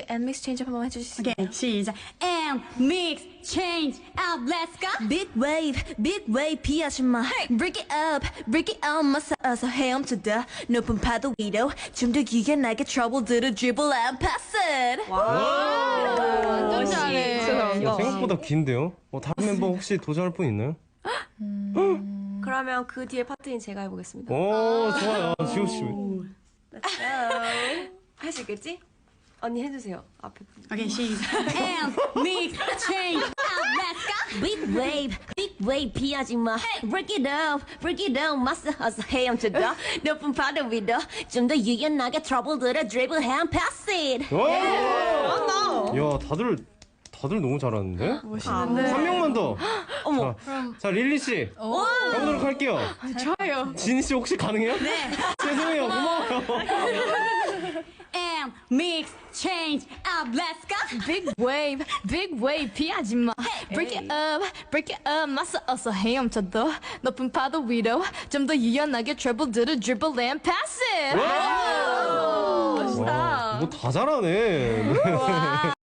And mix change 한번 해주실 수 있어요? 오케이, 시작. And mix, change, up, let's go. big wave 피하지 마. Break it up, 마사어서 헤엄쳐다. 높은 파도 위로 좀 더 유연하게 trouble들을 dribble and pass it. 완전 잘해. 생각보다 긴데요? 다른 멤버 혹시 도전할 분 있나요? 그러면 그 뒤에 파트는 제가 해보겠습니다. 오, 좋아요. 지호 씨. 할 수 있겠지? 언니 해주세요. 앞에 분. 오케이, 시작. And mix, change, up, let's go. Big wave 피하지 마. Break it up, 마사어서 헤엄쳐다. 높은 파도 위로 좀 더 유연하게 trouble들을 dribble and pass it. 오! 야, 다들 너무 잘하는데? 멋있는데. 한 명만 더. 어머. 자, 릴리 씨. 가보도록 할게요. 좋아요. 지니 씨 혹시 가능해요? 네. 죄송해요. 고마워요. And mix, change, up, let's go. Big wave 피하지 마. Break it up, 마사어서 헤엄쳐도 높은 파도 위로 좀 더 유연하게 trouble들을 dribble and pass it. 멋있다. 뭐 다 잘하네.